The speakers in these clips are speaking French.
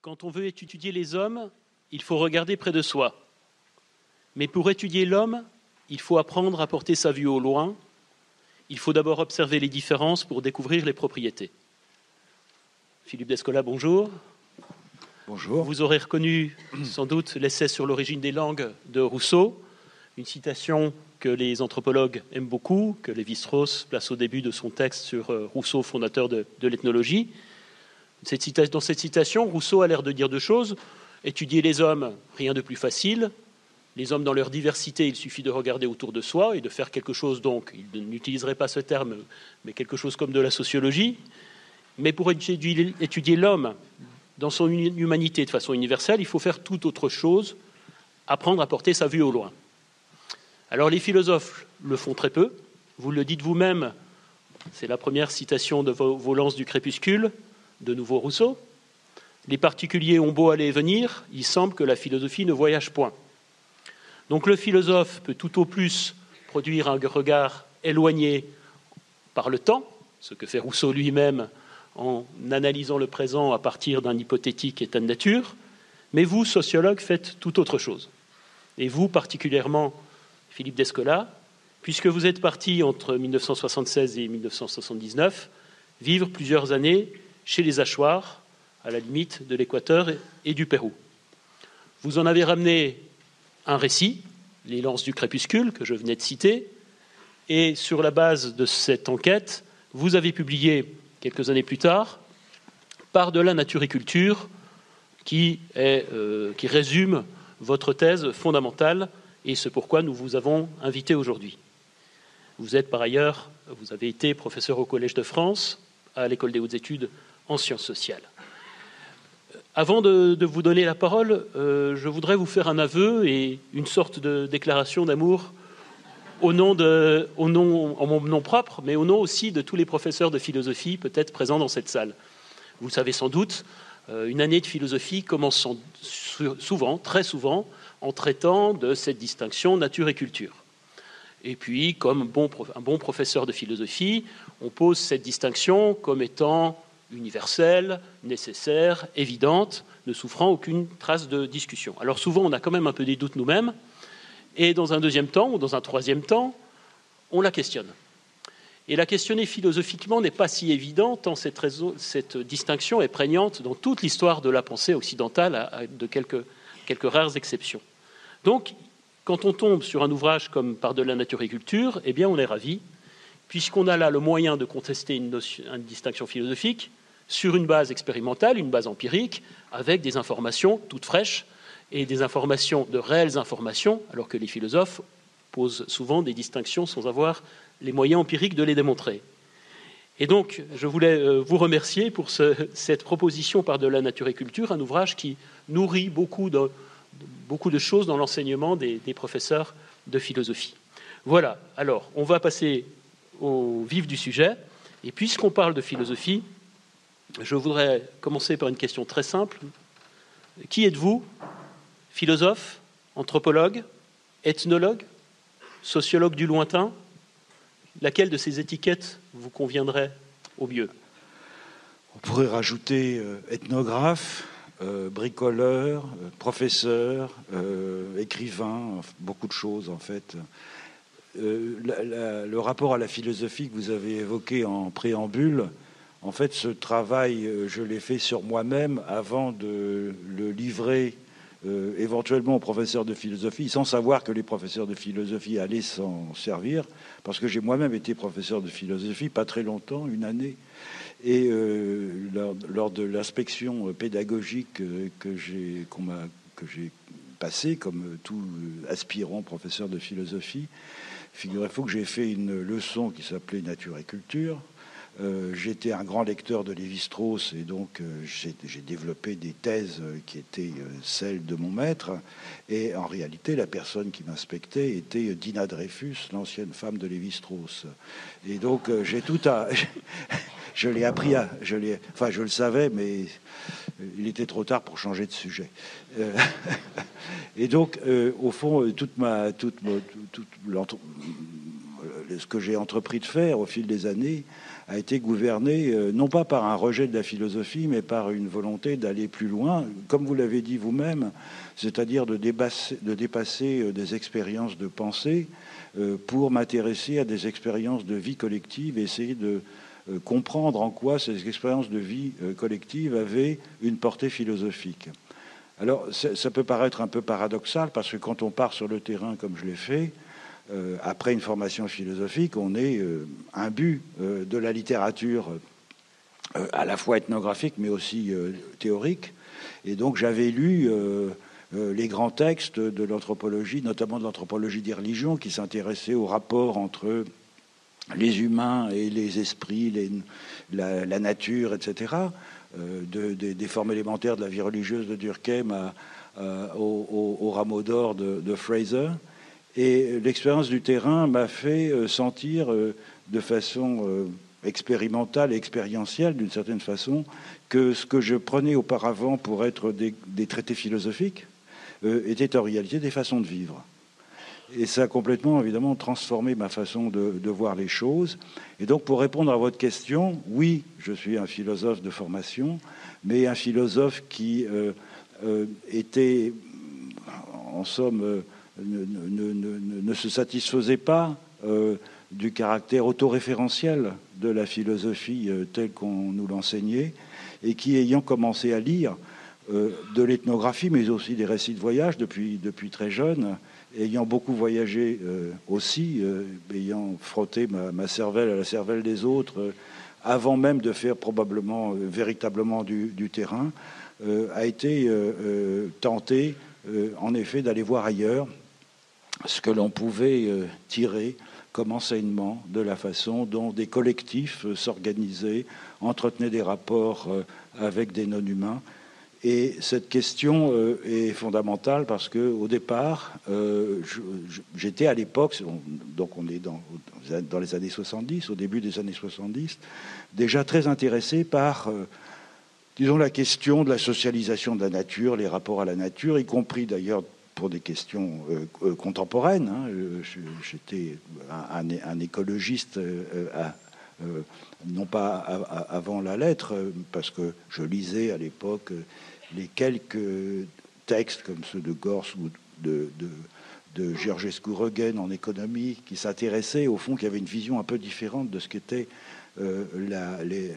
Quand on veut étudier les hommes, il faut regarder près de soi. Mais pour étudier l'homme, il faut apprendre à porter sa vue au loin. Il faut d'abord observer les différences pour découvrir les propriétés. Philippe Descola, bonjour. Bonjour. Vous aurez reconnu sans doute l'essai sur l'origine des langues de Rousseau, une citation que les anthropologues aiment beaucoup, que Lévi-Strauss place au début de son texte sur Rousseau, fondateur de l'ethnologie. Dans cette citation, Rousseau a l'air de dire deux choses. Étudier les hommes, rien de plus facile. Les hommes dans leur diversité, il suffit de regarder autour de soi et de faire quelque chose, donc, il n'utiliserait pas ce terme, mais quelque chose comme de la sociologie. Mais pour étudier l'homme dans son humanité de façon universelle, il faut faire tout autre chose, apprendre à porter sa vue au loin. Alors les philosophes le font très peu. Vous le dites vous-même, c'est la première citation de vos lances du crépuscule, de nouveau Rousseau. Les particuliers ont beau aller et venir, il semble que la philosophie ne voyage point. Donc le philosophe peut tout au plus produire un regard éloigné par le temps, ce que fait Rousseau lui-même en analysant le présent à partir d'un hypothétique état de nature, mais vous, sociologue, faites tout autre chose. Et vous, particulièrement, Philippe Descola, puisque vous êtes parti entre 1976 et 1979, vivre plusieurs années chez les Achuars, à la limite de l'Équateur et du Pérou. Vous en avez ramené un récit, Les lances du crépuscule, que je venais de citer, et sur la base de cette enquête, vous avez publié, quelques années plus tard, Par de la nature et culture, qui résume votre thèse fondamentale, et c'est pourquoi nous vous avons invité aujourd'hui. Vous êtes par ailleurs, vous avez été professeur au Collège de France, à l'École des hautes études en sciences sociales. Avant de vous donner la parole, je voudrais vous faire un aveu et une sorte de déclaration d'amour en mon nom propre, mais au nom aussi de tous les professeurs de philosophie peut-être présents dans cette salle. Vous le savez sans doute, une année de philosophie commence souvent, très souvent, en traitant de cette distinction nature et culture. Et puis, comme un bon professeur de philosophie, on pose cette distinction comme étant universelle, nécessaire, évidente, ne souffrant aucune trace de discussion. Alors souvent, on a quand même un peu des doutes nous-mêmes, et dans un deuxième temps, ou dans un troisième temps, on la questionne. Et la questionner philosophiquement n'est pas si évident, tant cette distinction est prégnante dans toute l'histoire de la pensée occidentale, de quelques rares exceptions. Donc, quand on tombe sur un ouvrage comme Par de la nature et culture, eh bien, on est ravi, puisqu'on a là le moyen de contester une distinction philosophique sur une base expérimentale, une base empirique, avec des informations toutes fraîches et des informations de réelles informations, alors que les philosophes posent souvent des distinctions sans avoir les moyens empiriques de les démontrer. Et donc, je voulais vous remercier pour cette proposition Par de la nature et culture, un ouvrage qui nourrit beaucoup de choses dans l'enseignement des professeurs de philosophie. Voilà, alors, on va passer au vif du sujet. Et puisqu'on parle de philosophie, je voudrais commencer par une question très simple. Qui êtes-vous? Philosophe, anthropologue, ethnologue, sociologue du lointain? Laquelle de ces étiquettes vous conviendrait au mieux? On pourrait rajouter ethnographe, bricoleur, professeur, écrivain, beaucoup de choses en fait. Le rapport à la philosophie que vous avez évoqué en préambule, en fait, ce travail, je l'ai fait sur moi-même avant de le livrer éventuellement aux professeurs de philosophie, sans savoir que les professeurs de philosophie allaient s'en servir, parce que j'ai moi-même été professeur de philosophie, pas très longtemps, une année, et lors de l'inspection pédagogique que j'ai passée, comme tout aspirant professeur de philosophie, figurez-vous que j'ai fait une leçon qui s'appelait Nature et culture. J'étais un grand lecteur de Lévi-Strauss et donc j'ai développé des thèses qui étaient celles de mon maître. Et en réalité, la personne qui m'inspectait était Dina Dreyfus, l'ancienne femme de Lévi-Strauss. Et donc j'ai tout à... je l'ai appris à... Enfin, je le savais, mais il était trop tard pour changer de sujet. Et donc, au fond, ce que j'ai entrepris de faire au fil des années a été gouverné non pas par un rejet de la philosophie, mais par une volonté d'aller plus loin, comme vous l'avez dit vous-même, c'est-à-dire de dépasser des expériences de pensée pour m'intéresser à des expériences de vie collective et essayer de comprendre en quoi ces expériences de vie collective avaient une portée philosophique. Alors, ça peut paraître un peu paradoxal, parce que quand on part sur le terrain, comme je l'ai fait, après une formation philosophique, on est imbu de la littérature à la fois ethnographique, mais aussi théorique. Et donc, j'avais lu les grands textes de l'anthropologie, notamment de l'anthropologie des religions, qui s'intéressaient au rapport entre les humains et les esprits, la nature, etc., des formes élémentaires de la vie religieuse de Durkheim au rameau d'or de Fraser. Et l'expérience du terrain m'a fait sentir de façon expérimentale et expérientielle, d'une certaine façon, que ce que je prenais auparavant pour être des traités philosophiques était en réalité des façons de vivre. Et ça a complètement, évidemment, transformé ma façon de voir les choses. Et donc, pour répondre à votre question, oui, je suis un philosophe de formation, mais un philosophe qui était, en somme, ne se satisfaisait pas du caractère autoréférentiel de la philosophie telle qu'on nous l'enseignait, et qui, ayant commencé à lire de l'ethnographie, mais aussi des récits de voyage depuis très jeune, ayant beaucoup voyagé aussi, ayant frotté ma cervelle à la cervelle des autres, avant même de faire probablement véritablement du terrain, a été tenté, en effet, d'aller voir ailleurs ce que l'on pouvait tirer comme enseignement de la façon dont des collectifs s'organisaient, entretenaient des rapports avec des non-humains. Et cette question est fondamentale parce qu'au départ, j'étais à l'époque, donc on est dans les années 70, au début des années 70, déjà très intéressé par, disons, la question de la socialisation de la nature, les rapports à la nature, y compris d'ailleurs pour des questions contemporaines. Hein. J'étais un écologiste non pas avant la lettre, parce que je lisais à l'époque les quelques textes comme ceux de Gors ou de Georgescu Regen en économie, qui s'intéressaient au fond, qui avaient une vision un peu différente de ce qu'étaient les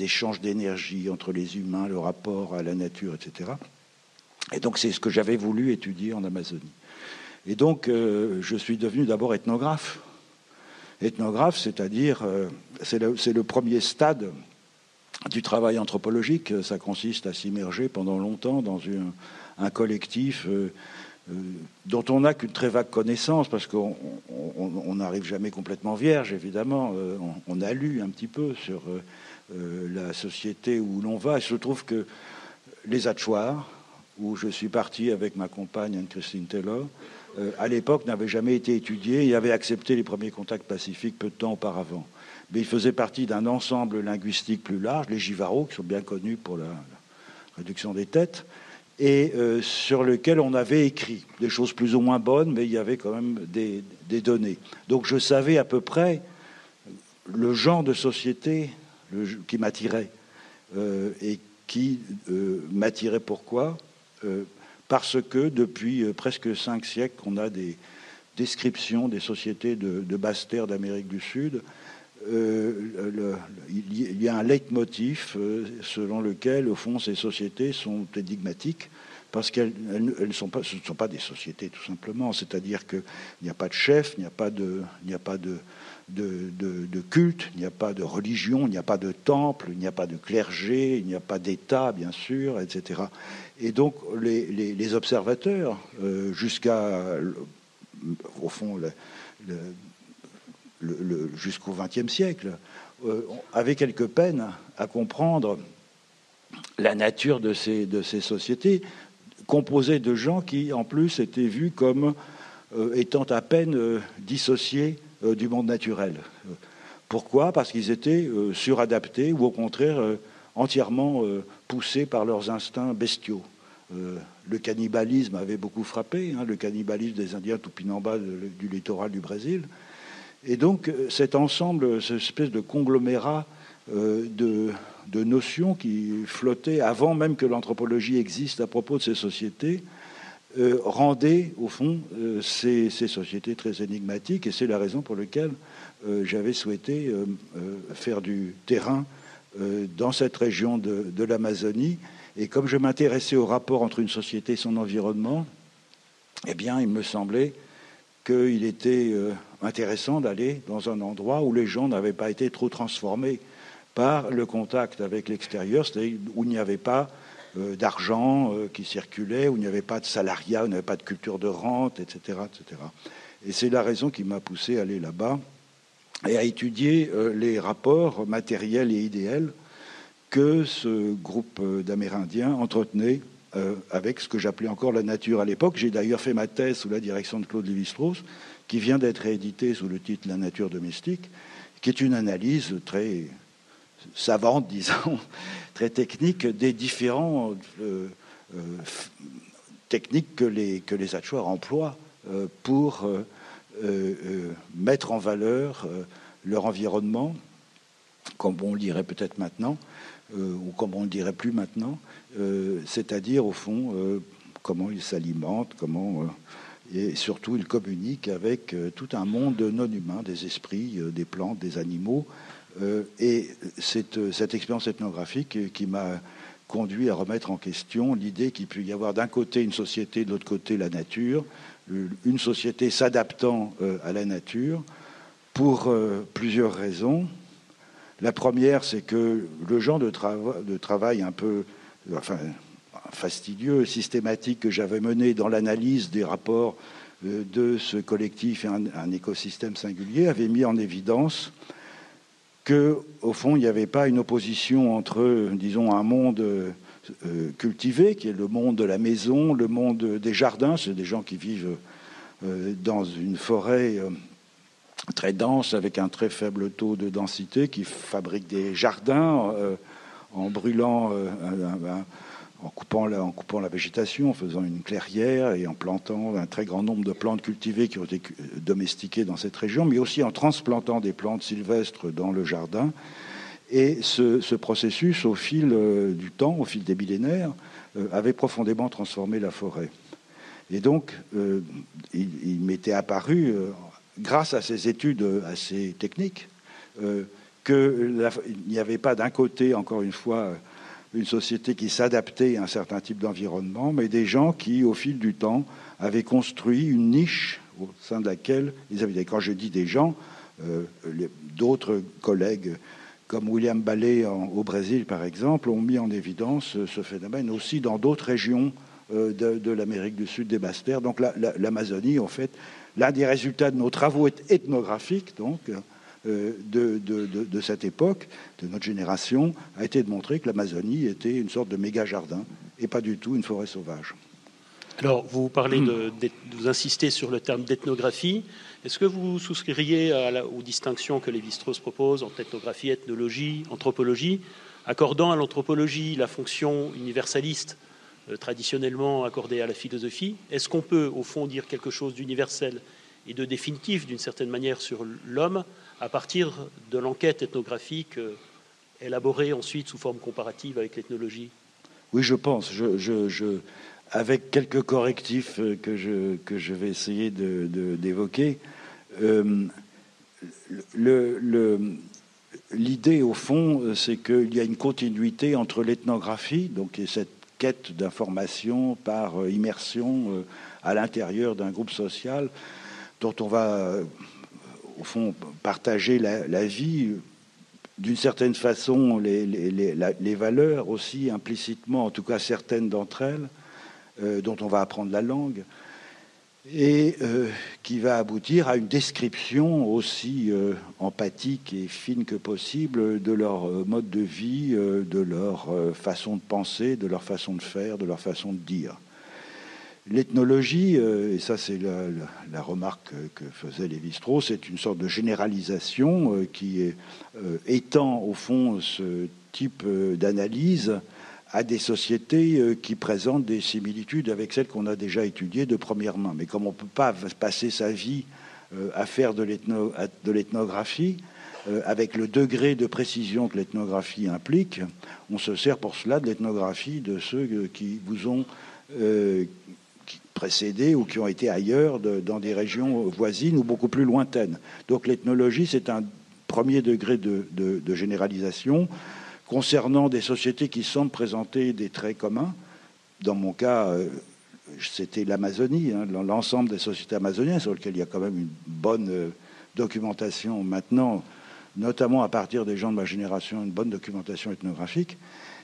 échanges d'énergie entre les humains, le rapport à la nature, etc. Et donc c'est ce que j'avais voulu étudier en Amazonie. Et donc je suis devenu d'abord ethnographe. Ethnographe, c'est-à-dire, c'est le premier stade du travail anthropologique. Ça consiste à s'immerger pendant longtemps dans un collectif dont on n'a qu'une très vague connaissance, parce qu'on n'arrive jamais complètement vierge, évidemment. On a lu un petit peu sur la société où l'on va. Il se trouve que les Achuars, où je suis parti avec ma compagne Anne-Christine Taylor, à l'époque n'avaient jamais été étudiés et avaient accepté les premiers contacts pacifiques peu de temps auparavant. Mais ils faisaient partie d'un ensemble linguistique plus large, les Jivaros, qui sont bien connus pour la réduction des têtes, et sur lequel on avait écrit des choses plus ou moins bonnes, mais il y avait quand même des données. Donc je savais à peu près le genre de société qui m'attirait. Et qui m'attirait pourquoi ? Parce que depuis presque 5 siècles, on a des descriptions des sociétés de basse terre d'Amérique du Sud. Il y a un leitmotiv selon lequel, au fond, ces sociétés sont énigmatiques, parce qu'elles ne sont pas des sociétés, tout simplement. C'est-à-dire qu'il n'y a pas de chef, il n'y a pas de culte, il n'y a pas de religion, il n'y a pas de temple, il n'y a pas de clergé, il n'y a pas d'État, bien sûr, etc. Et donc, les observateurs, jusqu'à, au fond, jusqu'au XXe siècle, avaient quelque peine à comprendre la nature de ces sociétés, composées de gens qui, en plus, étaient vus comme étant à peine dissociés du monde naturel. Pourquoi ? Parce qu'ils étaient suradaptés ou au contraire entièrement poussés par leurs instincts bestiaux. Le cannibalisme avait beaucoup frappé, le cannibalisme des Indiens Tupinamba du littoral du Brésil. Et donc cet ensemble, cette espèce de conglomérat de notions qui flottaient avant même que l'anthropologie existe à propos de ces sociétés, rendait au fond ces sociétés très énigmatiques. Et c'est la raison pour laquelle j'avais souhaité faire du terrain dans cette région de l'Amazonie. Et comme je m'intéressais au rapport entre une société et son environnement, eh bien, il me semblait qu'il était intéressant d'aller dans un endroit où les gens n'avaient pas été trop transformés par le contact avec l'extérieur, c'est-à-dire où il n'y avait pas d'argent qui circulait, où il n'y avait pas de salariat, où il n'y avait pas de culture de rente, etc., etc. Et c'est la raison qui m'a poussé à aller là-bas et à étudier les rapports matériels et idéels que ce groupe d'Amérindiens entretenait avec ce que j'appelais encore la nature à l'époque. J'ai d'ailleurs fait ma thèse sous la direction de Claude Lévi-Strauss, qui vient d'être rééditée sous le titre La nature domestique, qui est une analyse très savante, disons, très technique des différents techniques que les Achuar emploient pour mettre en valeur leur environnement, comme on le dirait peut-être maintenant, ou comme on ne le dirait plus maintenant, c'est-à-dire au fond comment ils s'alimentent, et surtout ils communiquent avec tout un monde non humain, des esprits, des plantes, des animaux, et cette expérience ethnographique qui m'a conduit à remettre en question l'idée qu'il peut y avoir d'un côté une société, de l'autre côté la nature, une société s'adaptant à la nature pour plusieurs raisons. La première, c'est que le genre de travail un peu fastidieux, systématique que j'avais mené dans l'analyse des rapports de ce collectif et un écosystème singulier avait mis en évidence qu'au fond, il n'y avait pas une opposition entre, disons, un monde cultivé, qui est le monde de la maison, le monde des jardins, c'est des gens qui vivent dans une forêt très dense, avec un très faible taux de densité, qui fabriquent des jardins en brûlant, en coupant la végétation, en faisant une clairière et en plantant un très grand nombre de plantes cultivées qui ont été domestiquées dans cette région, mais aussi en transplantant des plantes sylvestres dans le jardin. Et ce processus, au fil du temps, au fil des millénaires, avait profondément transformé la forêt. Et donc, il m'était apparu, grâce à ces études assez techniques, qu'il n'y avait pas d'un côté, encore une fois, une société qui s'adaptait à un certain type d'environnement, mais des gens qui, au fil du temps, avaient construit une niche au sein de laquelle ils habitaient. Quand je dis des gens, d'autres collègues, comme William Ballet au Brésil, par exemple, ont mis en évidence ce phénomène aussi dans d'autres régions de l'Amérique du Sud, des Basses-Terres. Donc l'Amazonie, en fait, l'un des résultats de nos travaux ethnographiques, donc, de cette époque, de notre génération, a été de montrer que l'Amazonie était une sorte de méga-jardin et pas du tout une forêt sauvage. Alors, vous parlez vous insistez sur le terme d'ethnographie. Est-ce que vous souscririez aux distinctions que Lévi-Strauss propose entre ethnographie, ethnologie, anthropologie, accordant à l'anthropologie la fonction universaliste traditionnellement accordée à la philosophie? Est-ce qu'on peut, au fond, dire quelque chose d'universel et de définitif, d'une certaine manière, sur l'homme à partir de l'enquête ethnographique élaborée ensuite sous forme comparative avec l'ethnologie? Oui, je pense. Avec quelques correctifs que je vais essayer d'évoquer, l'idée, au fond, c'est qu'il y a une continuité entre l'ethnographie, donc cette quête d'information par immersion à l'intérieur d'un groupe social, dont on va, au fond, partager la vie, d'une certaine façon, les valeurs aussi, implicitement, en tout cas certaines d'entre elles, dont on va apprendre la langue, et qui va aboutir à une description aussi empathique et fine que possible de leur mode de vie, de leur façon de penser, de leur façon de faire, de leur façon de dire. L'ethnologie, et ça c'est la remarque que faisait Lévi-Strauss, c'est une sorte de généralisation qui étend au fond ce type d'analyse à des sociétés qui présentent des similitudes avec celles qu'on a déjà étudiées de première main. Mais comme on ne peut pas passer sa vie à faire de l'ethnographie, avec le degré de précision que l'ethnographie implique, on se sert pour cela de l'ethnographie de ceux qui vous ont précédés ou qui ont été ailleurs, dans des régions voisines ou beaucoup plus lointaines. Donc l'ethnologie, c'est un premier degré de généralisation concernant des sociétés qui semblent présenter des traits communs. Dans mon cas, c'était l'Amazonie, l'ensemble des sociétés amazoniennes, sur lesquelles il y a quand même une bonne documentation maintenant, notamment à partir des gens de ma génération, une bonne documentation ethnographique.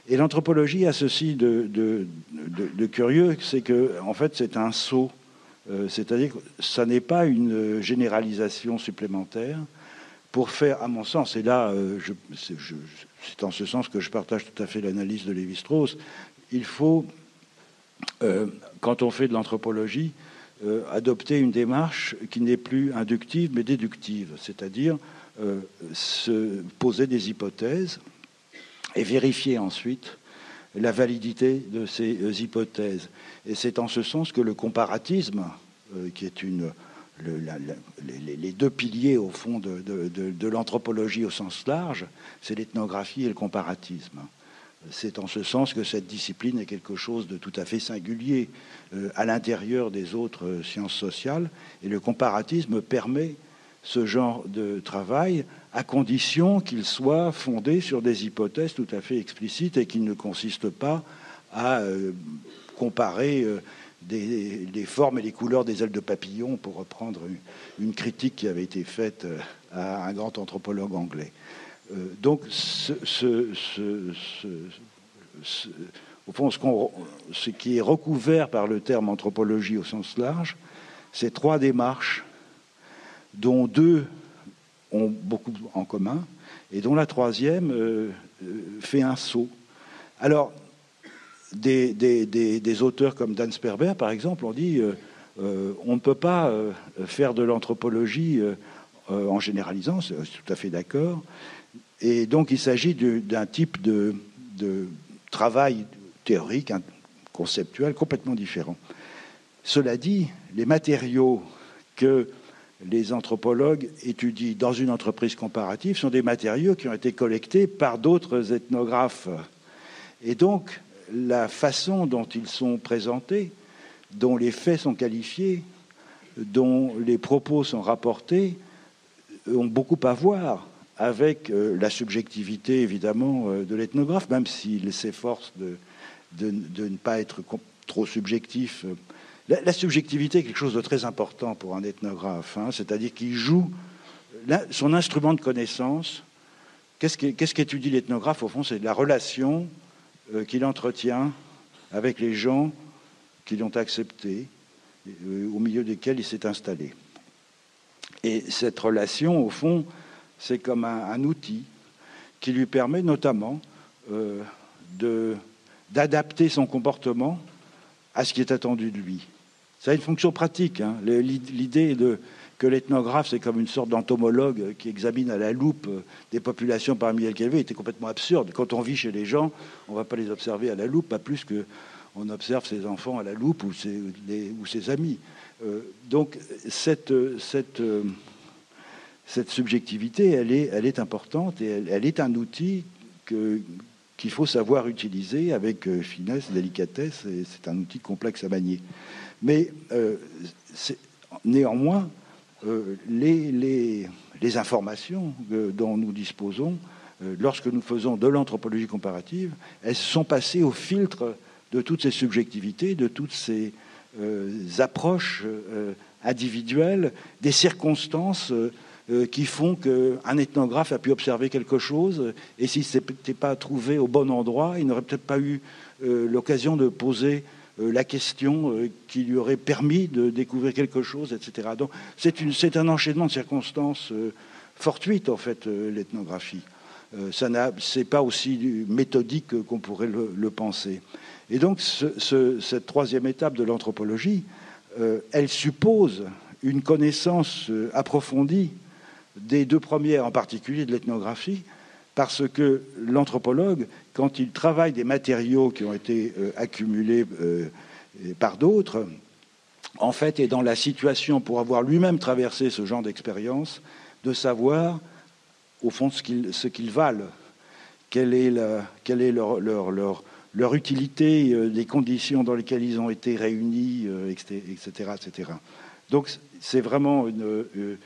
Et l'anthropologie a ceci de curieux, c'est que en fait c'est un saut, c'est-à-dire que ça n'est pas une généralisation supplémentaire pour faire, à mon sens, et là c'est en ce sens que je partage tout à fait l'analyse de Lévi-Strauss, il faut, quand on fait de l'anthropologie, adopter une démarche qui n'est plus inductive mais déductive, c'est-à-dire se poser des hypothèses et vérifier ensuite la validité de ces hypothèses. Et c'est en ce sens que le comparatisme, qui est les deux piliers au fond de l'anthropologie au sens large, c'est l'ethnographie et le comparatisme. C'est en ce sens que cette discipline est quelque chose de tout à fait singulier à l'intérieur des autres sciences sociales, et le comparatisme permet ce genre de travail à condition qu'il soit fondé sur des hypothèses tout à fait explicites et qu'il ne consiste pas à comparer les formes et les couleurs des ailes de papillon, pour reprendre une critique qui avait été faite à un grand anthropologue anglais. Donc, au fond, ce qui est recouvert par le terme anthropologie au sens large, c'est trois démarches dont deux ont beaucoup en commun et dont la troisième fait un saut. Alors, des auteurs comme Dan Sperber, par exemple, ont dit on ne peut pas faire de l'anthropologie en généralisant, c'est tout à fait d'accord. Et donc, il s'agit d'un type de travail théorique, conceptuel, complètement différent. Cela dit, les matériaux que les anthropologues étudient dans une entreprise comparative sont des matériaux qui ont été collectés par d'autres ethnographes. Et donc, la façon dont ils sont présentés, dont les faits sont qualifiés, dont les propos sont rapportés, ont beaucoup à voir avec la subjectivité, évidemment, de l'ethnographe, même s'il s'efforce de ne pas être trop subjectif. La subjectivité est quelque chose de très important pour un ethnographe, c'est-à-dire qu'il joue son instrument de connaissance. Qu'est-ce qu'étudie l'ethnographe, au fond? C'est la relation qu'il entretient avec les gens qui l'ont accepté, au milieu desquels il s'est installé. Et cette relation, au fond, c'est comme un outil qui lui permet notamment d'adapter son comportement à ce qui est attendu de lui. Ça a une fonction pratique. L'idée que l'ethnographe, c'est comme une sorte d'entomologue qui examine à la loupe des populations parmi lesquelles était complètement absurde. Quand on vit chez les gens, on ne va pas les observer à la loupe, pas plus qu'on observe ses enfants à la loupe ou ses amis. Donc cette subjectivité, elle est importante et elle est un outil qu'il faut savoir utiliser avec finesse, délicatesse, et c'est un outil complexe à manier. Mais néanmoins, les informations dont nous disposons, lorsque nous faisons de l'anthropologie comparative, elles sont passées au filtre de toutes ces subjectivités, de toutes ces approches individuelles, des circonstances qui font qu'un ethnographe a pu observer quelque chose, et si ce n'était pas trouvé au bon endroit, il n'aurait peut-être pas eu l'occasion de poser la question qui lui aurait permis de découvrir quelque chose, etc. Donc c'est un enchaînement de circonstances fortuites, en fait, l'ethnographie. C'est pas aussi méthodique qu'on pourrait le penser. Et donc cette troisième étape de l'anthropologie, elle suppose une connaissance approfondie des deux premières, en particulier de l'ethnographie, parce que l'anthropologue, quand il travaille des matériaux qui ont été accumulés par d'autres, en fait, est dans la situation, pour avoir lui-même traversé ce genre d'expérience, de savoir, au fond, ce qu'ils valent, quelle est leur utilité, les conditions dans lesquelles ils ont été réunis, etc., etc. Donc, c'est vraiment je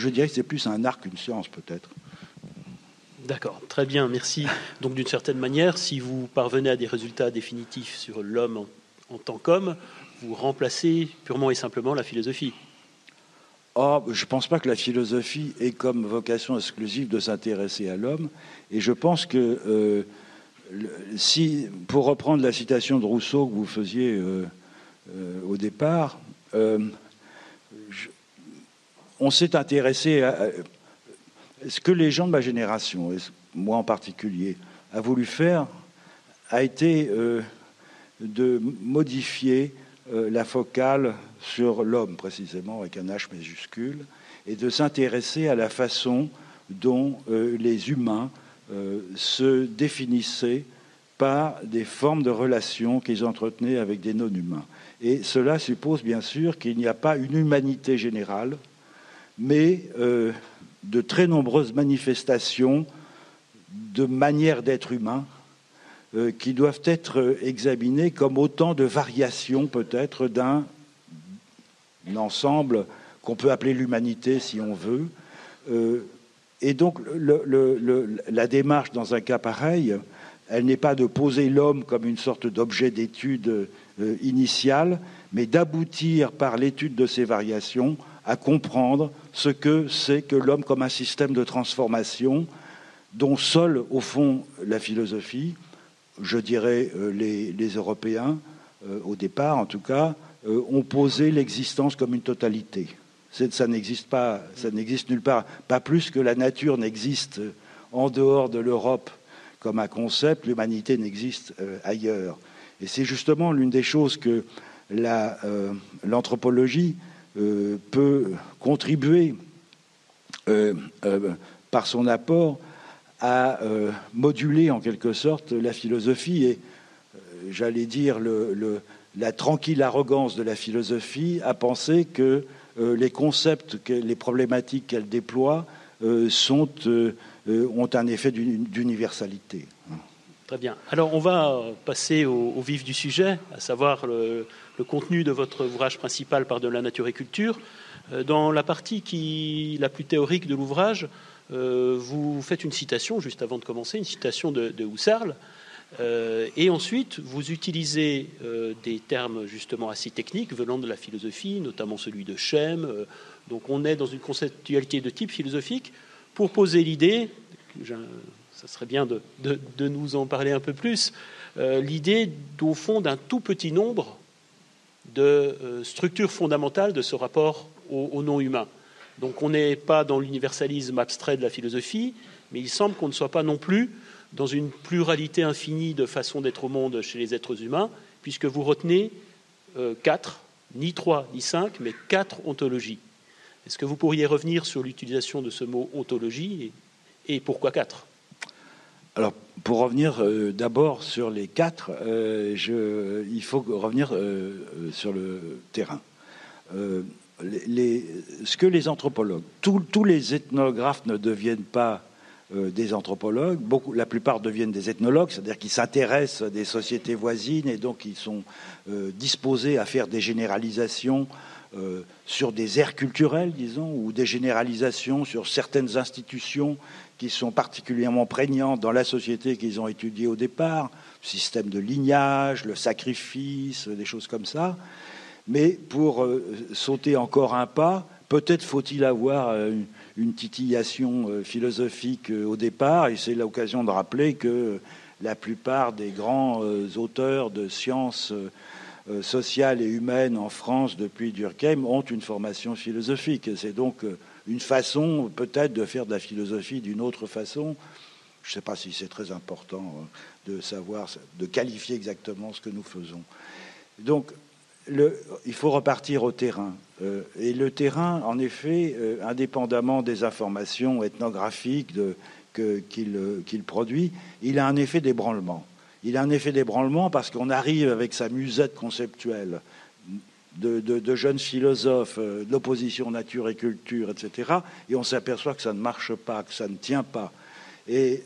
dirais que c'est plus un art qu'une science, peut-être. D'accord, très bien, merci. Donc, d'une certaine manière, si vous parvenez à des résultats définitifs sur l'homme en tant qu'homme, vous remplacez purement et simplement la philosophie. Oh, je ne pense pas que la philosophie ait comme vocation exclusive de s'intéresser à l'homme. Et je pense que, pour reprendre la citation de Rousseau que vous faisiez au départ, on s'est intéressé à ce que les gens de ma génération, et moi en particulier, a voulu faire, a été de modifier la focale sur l'homme, précisément, avec un H majuscule, et de s'intéresser à la façon dont les humains se définissaient par des formes de relations qu'ils entretenaient avec des non-humains. Et cela suppose bien sûr qu'il n'y a pas une humanité générale, mais de très nombreuses manifestations de manière d'être humain qui doivent être examinées comme autant de variations peut-être d'un ensemble qu'on peut appeler l'humanité si on veut. Et donc la démarche dans un cas pareil, elle n'est pas de poser l'homme comme une sorte d'objet d'étude initiale, mais d'aboutir par l'étude de ces variations à comprendre ce que c'est que l'homme comme un système de transformation dont seule, au fond, la philosophie, je dirais les Européens, au départ en tout cas, ont posé l'existence comme une totalité. Ça n'existe pas, ça n'existe nulle part, pas plus que la nature n'existe en dehors de l'Europe comme un concept, l'humanité n'existe ailleurs. Et c'est justement l'une des choses que l'anthropologie peut contribuer par son apport à moduler en quelque sorte la philosophie et, j'allais dire, la tranquille arrogance de la philosophie à penser que les concepts, les problématiques qu'elle déploie ont un effet d'universalité. Très bien. Alors, on va passer au vif du sujet, à savoir le contenu de votre ouvrage principal, Par-delà la nature et culture. Dans la partie la plus théorique de l'ouvrage, vous faites une citation, juste avant de commencer, une citation de Husserl, et ensuite, vous utilisez des termes justement assez techniques venant de la philosophie, notamment celui de Schem. Donc, on est dans une conceptualité de type philosophique pour poser l'idée, ça serait bien de nous en parler un peu plus, l'idée, au fond, d'un tout petit nombre de structures fondamentales de ce rapport au non-humain. Donc on n'est pas dans l'universalisme abstrait de la philosophie, mais il semble qu'on ne soit pas non plus dans une pluralité infinie de façons d'être au monde chez les êtres humains, puisque vous retenez 4, ni 3, ni 5, mais 4 ontologies. Est-ce que vous pourriez revenir sur l'utilisation de ce mot ontologie et pourquoi 4 ? Alors, pour revenir d'abord sur les 4, il faut revenir sur le terrain. Ce que les anthropologues, tous les ethnographes ne deviennent pas des anthropologues, la plupart deviennent des ethnologues, c'est-à-dire qu'ils s'intéressent à des sociétés voisines et donc ils sont disposés à faire des généralisations sur des aires culturelles, disons, ou des généralisations sur certaines institutions qui sont particulièrement prégnantes dans la société qu'ils ont étudiée au départ, le système de lignage, le sacrifice, des choses comme ça. Mais pour sauter encore un pas, peut-être faut-il avoir une titillation philosophique au départ, et c'est l'occasion de rappeler que la plupart des grands auteurs de sciences sociales et humaines en France depuis Durkheim ont une formation philosophique. Et c'est donc une façon peut-être de faire de la philosophie d'une autre façon. Je ne sais pas si c'est très important de savoir, de qualifier exactement ce que nous faisons. Donc, il faut repartir au terrain. Et le terrain, en effet, indépendamment des informations ethnographiques qu'il produit, il a un effet d'ébranlement. Il a un effet d'ébranlement parce qu'on arrive avec sa musette conceptuelle de jeunes philosophes, de l'opposition nature et culture, etc., et on s'aperçoit que ça ne marche pas, que ça ne tient pas. Et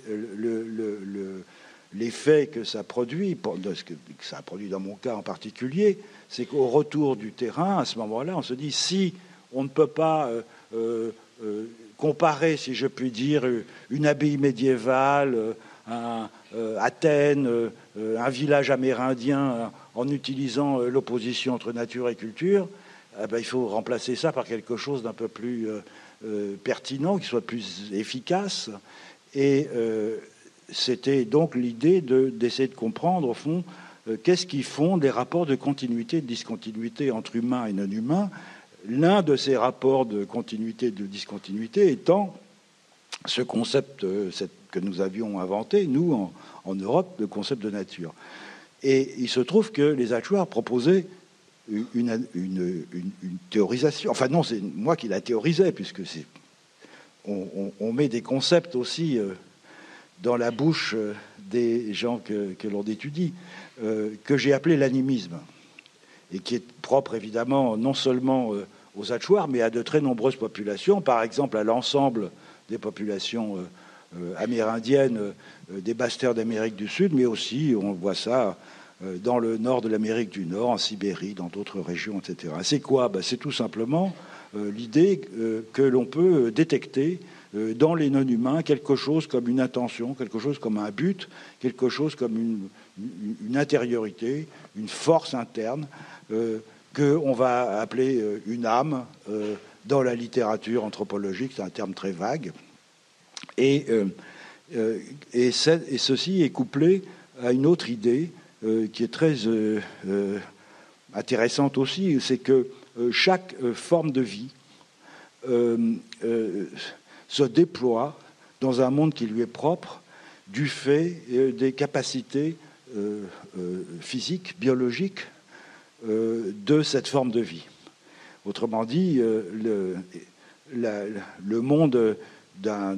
l'effet que ça produit, que ça a produit dans mon cas en particulier, c'est qu'au retour du terrain, à ce moment-là, on se dit, si on ne peut pas comparer, si je puis dire, une abbaye médiévale, Athènes, un village amérindien, en utilisant l'opposition entre nature et culture, il faut remplacer ça par quelque chose d'un peu plus pertinent, qui soit plus efficace. Et c'était donc l'idée d'essayer de comprendre, au fond, qu'est-ce qui fonde les rapports de continuité et de discontinuité entre humains et non-humains. L'un de ces rapports de continuité et de discontinuité étant ce concept que nous avions inventé, nous, en Europe, le concept de nature. Et il se trouve que les Achuar proposaient une théorisation. Enfin non, c'est moi qui la théorisais, puisque on met des concepts aussi dans la bouche des gens que l'on étudie, que j'ai appelé l'animisme, et qui est propre évidemment non seulement aux Achuar, mais à de très nombreuses populations, par exemple à l'ensemble des populations amérindiennes des basses-terres d'Amérique du Sud, mais aussi, on voit ça dans le nord de l'Amérique du Nord, en Sibérie, dans d'autres régions, etc. C'est quoi ? C'est tout simplement l'idée que l'on peut détecter dans les non-humains quelque chose comme une intention, quelque chose comme un but, quelque chose comme une intériorité, une force interne, qu'on va appeler une âme dans la littérature anthropologique, c'est un terme très vague. Et ceci est couplé à une autre idée qui est très intéressante aussi, c'est que chaque forme de vie se déploie dans un monde qui lui est propre du fait des capacités physiques, biologiques de cette forme de vie. Autrement dit, le monde d'un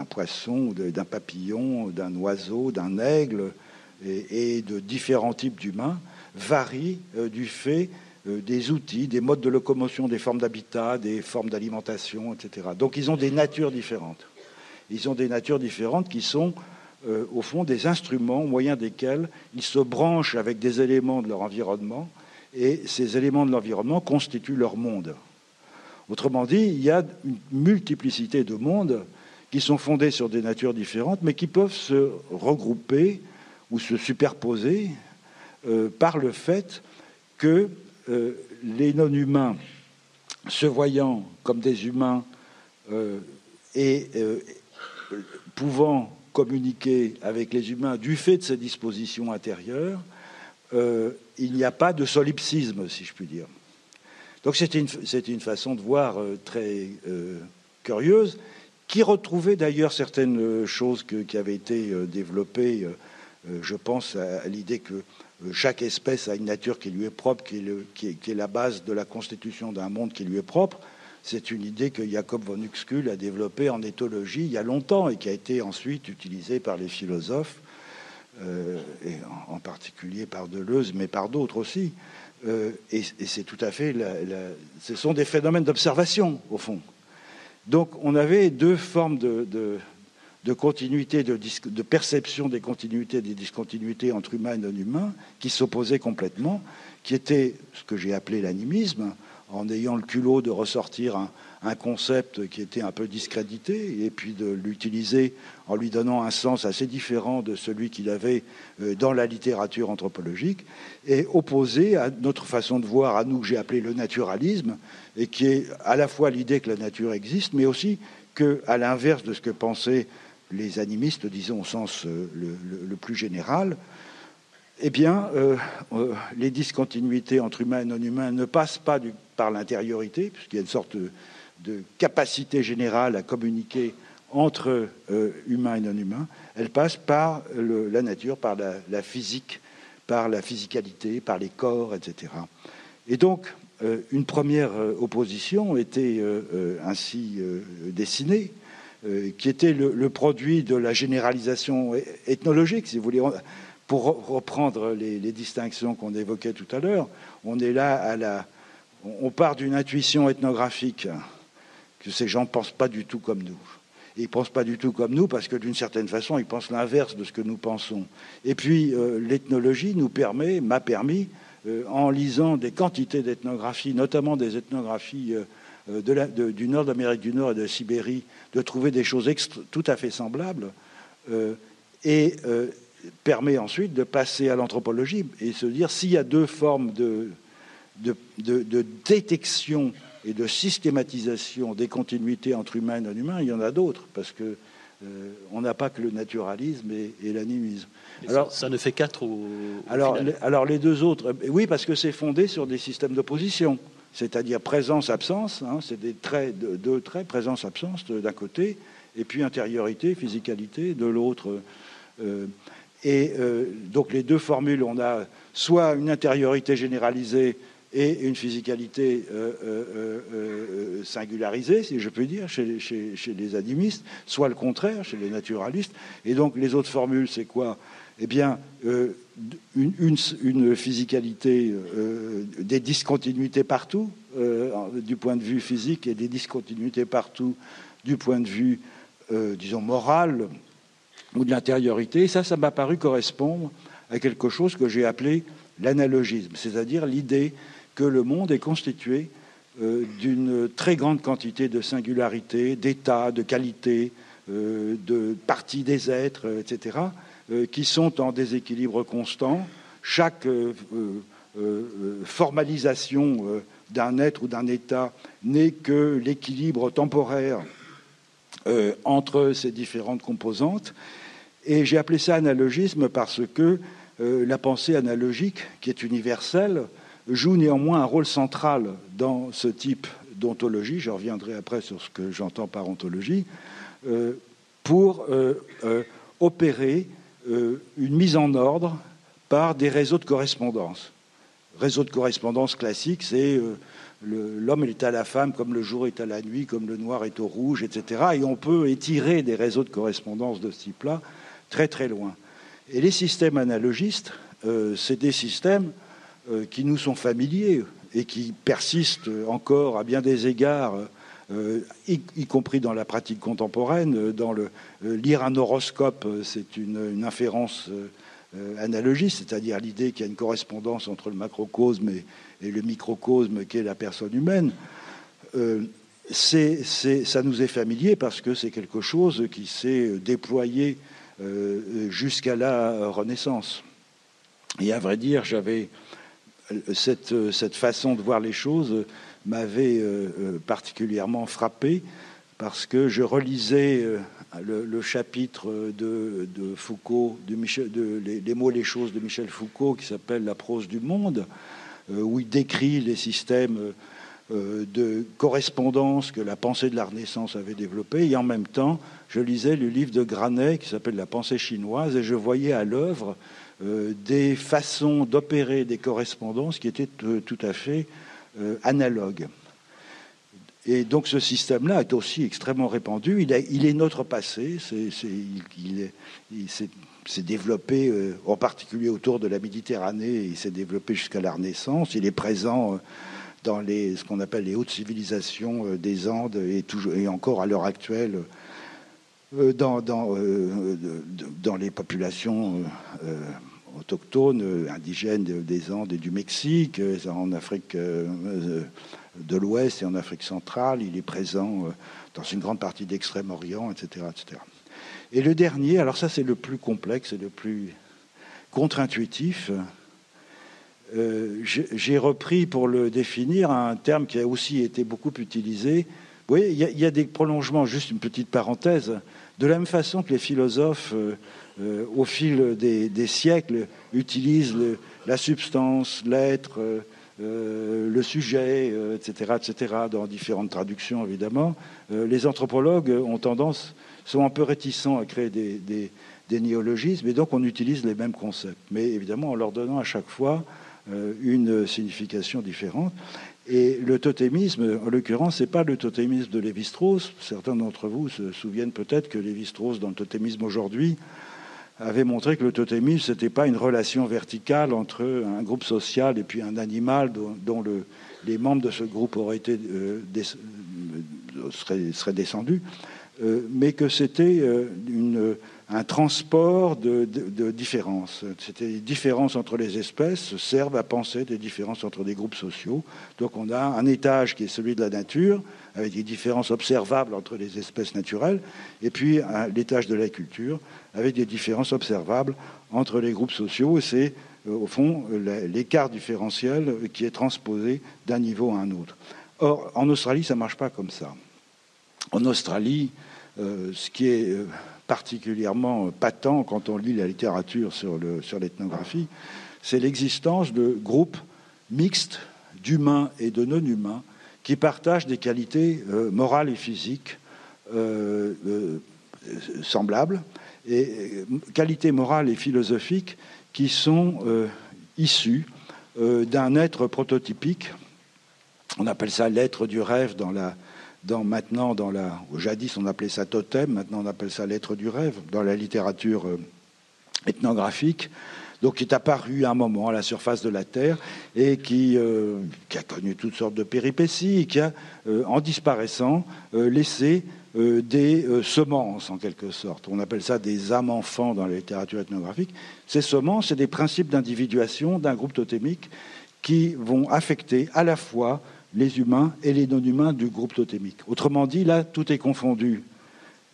poisson, d'un papillon, d'un oiseau, d'un aigle et de différents types d'humains varie du fait des outils, des modes de locomotion, des formes d'habitat, des formes d'alimentation, etc. Donc ils ont des natures différentes. Ils ont des natures différentes qui sont, au fond, des instruments au moyen desquels ils se branchent avec des éléments de leur environnement, et ces éléments de l'environnement constituent leur monde. Autrement dit, il y a une multiplicité de mondes qui sont fondés sur des natures différentes, mais qui peuvent se regrouper ou se superposer par le fait que les non-humains, se voyant comme des humains et pouvant communiquer avec les humains du fait de ces dispositions intérieures, il n'y a pas de solipsisme, si je puis dire. Donc c'était une façon de voir très curieuse, qui retrouvait d'ailleurs certaines choses qui avaient été développées. Je pense à l'idée que chaque espèce a une nature qui lui est propre, qui est la base de la constitution d'un monde qui lui est propre. C'est une idée que Jacob von Uexküll a développée en éthologie il y a longtemps et qui a été ensuite utilisée par les philosophes, et en particulier par Deleuze, mais par d'autres aussi. Et c'est tout à fait... ce sont des phénomènes d'observation, au fond. Donc on avait deux formes de continuité, de perception des continuités et des discontinuités entre humains et non-humains, qui s'opposaient complètement, qui était ce que j'ai appelé l'animisme, en ayant le culot de ressortir un concept qui était un peu discrédité, et puis de l'utiliser en lui donnant un sens assez différent de celui qu'il avait dans la littérature anthropologique, et opposé à notre façon de voir, à nous, que j'ai appelé le naturalisme, et qui est à la fois l'idée que la nature existe, mais aussi qu'à l'inverse de ce que pensaient les animistes, disons au sens le plus général, eh bien, les discontinuités entre humains et non-humains ne passent pas par l'intériorité, puisqu'il y a une sorte de capacité générale à communiquer entre humains et non-humains. Elles passent par la nature, par la physique, par la physicalité, par les corps, etc. Et donc, une première opposition était ainsi dessinée, qui était le produit de la généralisation ethnologique, si vous voulez. Pour reprendre les distinctions qu'on évoquait tout à l'heure, on est là on part d'une intuition ethnographique, que ces gens ne pensent pas du tout comme nous. Ils ne pensent pas du tout comme nous parce que d'une certaine façon, ils pensent l'inverse de ce que nous pensons. Et puis, l'ethnologie m'a permis, en lisant des quantités d'ethnographies, notamment des ethnographies du nord d'Amérique du Nord et de Sibérie, de trouver des choses tout à fait semblables, et permet ensuite de passer à l'anthropologie et se dire s'il y a deux formes de détection et de systématisation des continuités entre humains et non-humains, il y en a d'autres, parce que on n'a pas que le naturalisme et l'animisme. Alors, ça ne fait qu'être alors les deux autres, oui, parce que c'est fondé sur des systèmes d'opposition, c'est-à-dire présence-absence, hein, c'est deux traits, présence-absence d'un côté, et puis intériorité, physicalité de l'autre. Donc les deux formules, on a soit une intériorité généralisée et une physicalité singularisée, si je puis dire, chez les animistes, soit le contraire, chez les naturalistes. Et donc les autres formules, c'est quoi? Eh bien, une physicalité, des discontinuités partout, du point de vue physique, et des discontinuités partout du point de vue, disons, moral, ou de l'intériorité. Ça m'a paru correspondre à quelque chose que j'ai appelé l'analogisme, c'est-à-dire l'idée que le monde est constitué d'une très grande quantité de singularités, d'états, de qualités, de parties des êtres, etc., qui sont en déséquilibre constant. Chaque formalisation d'un être ou d'un état n'est que l'équilibre temporaire entre ces différentes composantes. Et j'ai appelé ça analogisme parce que la pensée analogique, qui est universelle, joue néanmoins un rôle central dans ce type d'ontologie. Je reviendrai après sur ce que j'entends par ontologie, pour opérer une mise en ordre par des réseaux de correspondance. Réseau de correspondance classique, c'est l'homme est à la femme comme le jour est à la nuit, comme le noir est au rouge, etc. Et on peut étirer des réseaux de correspondance de ce type-là très très loin. Et les systèmes analogistes, c'est des systèmes qui nous sont familiers et qui persistent encore à bien des égards, y compris dans la pratique contemporaine. Lire un horoscope, c'est une inférence analogiste, c'est-à-dire l'idée qu'il y a une correspondance entre le macrocosme et le microcosme qu'est la personne humaine. Ça nous est familier parce que c'est quelque chose qui s'est déployé jusqu'à la Renaissance. Et à vrai dire, cette façon de voir les choses m'avait particulièrement frappé parce que je relisais le chapitre de Foucault, Les mots et les choses de Michel Foucault, qui s'appelle La prose du monde, où il décrit les systèmes de correspondance que la pensée de la Renaissance avait développé. Et en même temps, je lisais le livre de Granet qui s'appelle La pensée chinoise, et je voyais à l'œuvre des façons d'opérer des correspondances qui étaient tout à fait analogues. Et donc ce système-là est aussi extrêmement répandu. Il est notre passé. Il s'est développé en particulier autour de la Méditerranée. Il s'est développé jusqu'à la Renaissance. Il est présent dans ce qu'on appelle les hautes civilisations des Andes et encore à l'heure actuelle dans les populations autochtones, indigènes des Andes et du Mexique, en Afrique de l'Ouest et en Afrique centrale. Il est présent dans une grande partie d'Extrême-Orient, etc., etc. Et le dernier, alors ça c'est le plus complexe et le plus contre-intuitif. J'ai repris pour le définir un terme qui a aussi été beaucoup utilisé. Vous voyez, il y a des prolongements, juste une petite parenthèse. De la même façon que les philosophes, au fil des siècles, utilisent la substance, l'être, le sujet, etc., dans différentes traductions, évidemment, les anthropologues sont un peu réticents à créer des néologismes, et donc on utilise les mêmes concepts, mais évidemment en leur donnant à chaque fois une signification différente. Et le totémisme, en l'occurrence, c'est pas le totémisme de Lévi-Strauss. Certains d'entre vous se souviennent peut-être que Lévi-Strauss, dans le totémisme aujourd'hui, avait montré que le totémisme, c'était pas une relation verticale entre un groupe social et puis un animal dont les membres de ce groupe seraient descendus, mais que c'était un transport de différences. C'était des différences entre les espèces servent à penser des différences entre des groupes sociaux. Donc on a un étage qui est celui de la nature, avec des différences observables entre les espèces naturelles, et puis l'étage de la culture, avec des différences observables entre les groupes sociaux. Et c'est, au fond, l'écart différentiel qui est transposé d'un niveau à un autre. Or, en Australie, ça ne marche pas comme ça. En Australie, ce qui est particulièrement patent quand on lit la littérature sur l'ethnographie, c'est l'existence de groupes mixtes d'humains et de non-humains qui partagent des qualités morales et physiques semblables, et qualités morales et philosophiques qui sont issues d'un être prototypique. On appelle ça l'être du rêve jadis on appelait ça totem, maintenant on appelle ça l'être du rêve dans la littérature ethnographique, donc qui est apparu à un moment à la surface de la Terre et qui a connu toutes sortes de péripéties et qui a, en disparaissant, laissé des semences en quelque sorte. On appelle ça des âmes enfants dans la littérature ethnographique. Ces semences, c'est des principes d'individuation d'un groupe totémique qui vont affecter à la fois les humains et les non-humains du groupe totémique. Autrement dit, là, tout est confondu.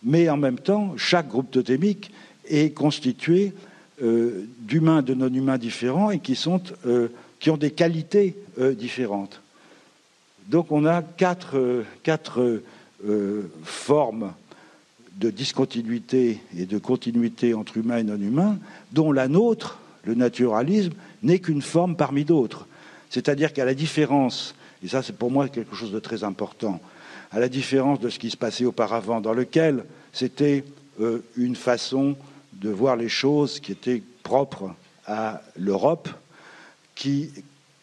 Mais en même temps, chaque groupe totémique est constitué d'humains, de non-humains différents et qui ont des qualités différentes. Donc on a quatre formes de discontinuité et de continuité entre humains et non-humains, dont la nôtre, le naturalisme, n'est qu'une forme parmi d'autres. C'est-à-dire qu'à la différence, et ça c'est pour moi quelque chose de très important, à la différence de ce qui se passait auparavant, dans lequel c'était une façon de voir les choses qui était propre à l'Europe, qui